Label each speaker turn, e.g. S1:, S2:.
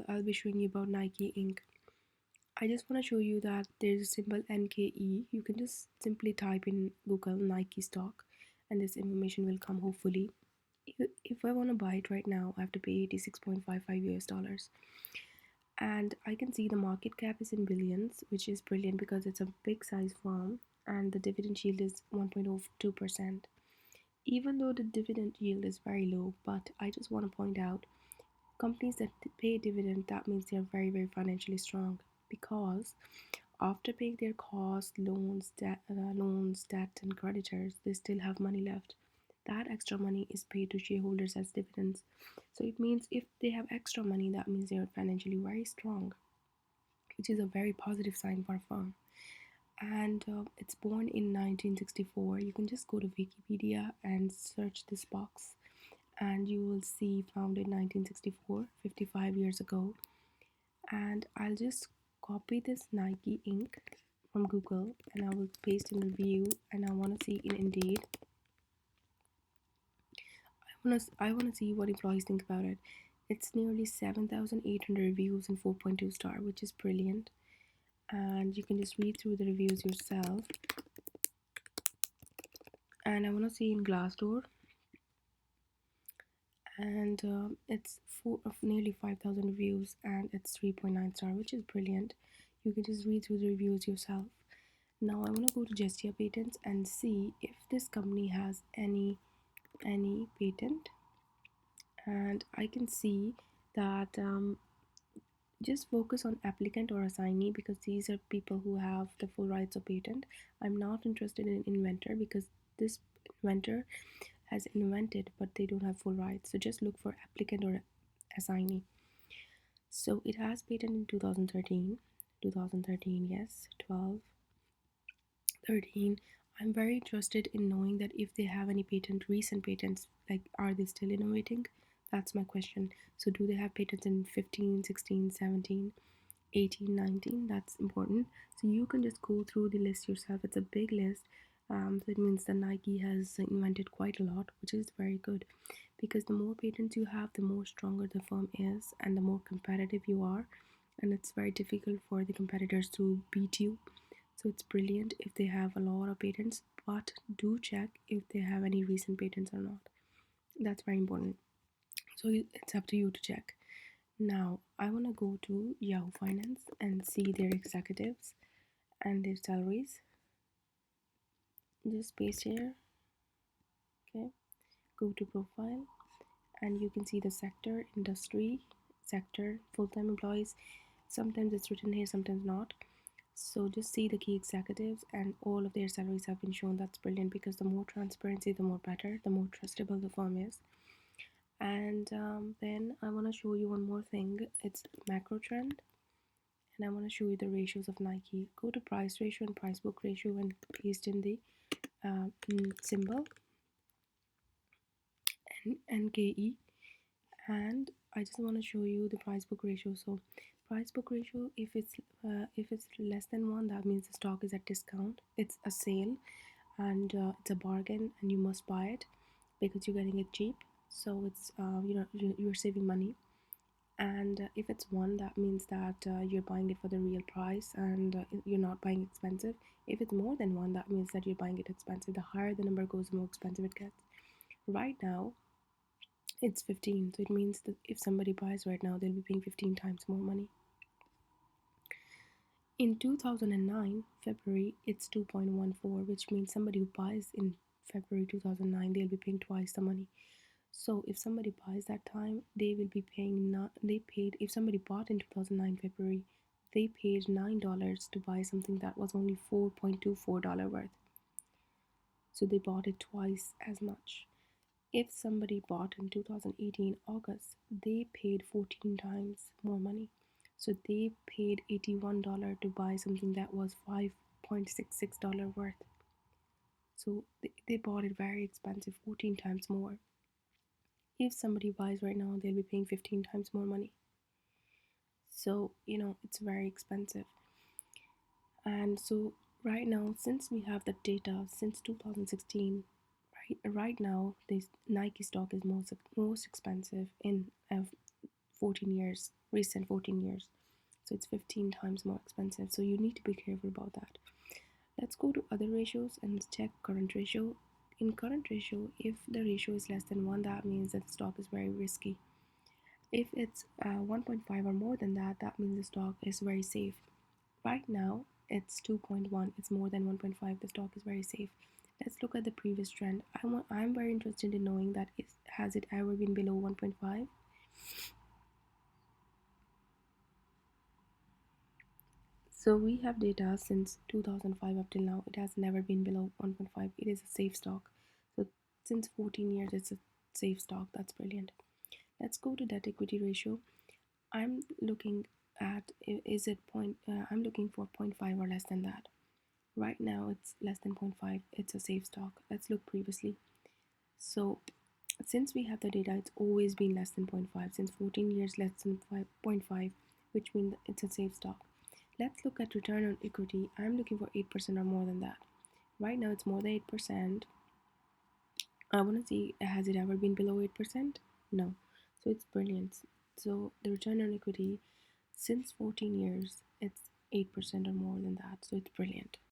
S1: I'll be showing you about Nike Inc. I just want to show you that there's a symbol NKE. You can just simply type in Google Nike stock and this information will come hopefully. If I want to buy it right now, I have to pay 86.55 US dollars. And I can see the market cap is in billions, which is brilliant because it's a big size firm and the dividend yield is 1.02%. Even though the dividend yield is very low, but I just want to point out companies that pay dividend, that means they are very, very financially strong because after paying their costs, loans, debt, and creditors, they still have money left. That extra money is paid to shareholders as dividends. So it means if they have extra money, that means they are financially very strong, which is a very positive sign for a firm. And it's born in 1964. You can just go to Wikipedia and search this box, and you will see founded 1964, 55 years ago. And I'll just copy this Nike Inc. from Google and I will paste in review, and I want to see in Indeed. I want to see what employees think about it. It's nearly 7,800 reviews and 4.2 star, which is brilliant. And you can just read through the reviews yourself. And I want to see in Glassdoor, and it's nearly 5,000 reviews and it's 3.9 star, which is brilliant. You can just read through the reviews yourself. Now I want to go to Gestia Patents and see if this company has any patent, and I can see that just focus on applicant or assignee because these are people who have the full rights of patent. I'm not interested in inventor because this inventor has invented but they don't have full rights, so just look for applicant or assignee. So it has patent in 2013, yes, 12, 13. I'm very interested in knowing that if they have any recent patents, like are they still innovating? That's my question. So do they have patents in 15, 16, 17, 18, 19? That's important. So you can just go through the list yourself. It's a big list. So it means that Nike has invented quite a lot, which is very good because the more patents you have, the more stronger the firm is and the more competitive you are. And it's very difficult for the competitors to beat you. So it's brilliant if they have a lot of patents, but do check if they have any recent patents or not. That's very important. So it's up to you to check. Now I want to go to Yahoo Finance and see their executives and their salaries. Just paste here. Okay, go to profile and you can see the sector, industry, sector, full-time employees. Sometimes it's written here, sometimes not. So just see the key executives and all of their salaries have been shown. That's brilliant because the more transparency, the more better, the more trustable the firm is. And then I want to show you one more thing. It's macro trend, and I want to show you the ratios of Nike. Go to price ratio and price book ratio and paste in the symbol NKE, and I just want to show you the price book ratio. So price book ratio, if it's less than 1, that means the stock is at discount, it's a sale, and it's a bargain and you must buy it because you're getting it cheap. So it's you're saving money. And if it's 1, that means that you're buying it for the real price and you're not buying expensive. If it's more than 1, that means that you're buying it expensive. The higher the number goes, the more expensive it gets. Right now it's 15, so it means that if somebody buys right now, they'll be paying 15 times more money. In 2009 February, it's 2.14, which means somebody who buys in February 2009, they'll be paying twice the money. So if somebody buys that time, they will be paying not they paid if somebody bought in 2009 February, they paid $9 to buy something that was only $4.24 worth. So they bought it twice as much. If somebody bought in 2018 August, they paid 14 times more money. So they paid $81 to buy something that was $5.66 worth. So they bought it very expensive, 14 times more. If somebody buys right now, they'll be paying 15 times more money. So, it's very expensive. And so right now, since we have the data since 2016, right now this Nike stock is most expensive in 14 years recent 14 years. So it's 15 times more expensive. So you need to be careful about that. Let's go to other ratios and check current ratio. In current ratio, if the ratio is less than 1, that means that the stock is very risky. If it's 1.5 or more than that, that means the stock is very safe. Right now, it's 2.1. It's more than 1.5. The stock is very safe. Let's look at the previous trend. I'm very interested in knowing that has it ever been below 1.5? So we have data since 2005 up till now. It has never been below 1.5. It is a safe stock. So since 14 years, it's a safe stock. That's brilliant. Let's go to debt equity ratio. I'm looking at is it point. I'm looking for zero point 0.5 or less than that. Right now, it's less than zero point 0.5. It's a safe stock. Let's look previously. So since we have the data, it's always been less than zero point 0.5. Since 14 years, less than 0.5, which means it's a safe stock. Let's look at return on equity. I'm looking for 8% or more than that. Right now, it's more than 8%. I want to see, has it ever been below 8%? No. So it's brilliant. So the return on equity since 14 years, it's 8% or more than that. So it's brilliant.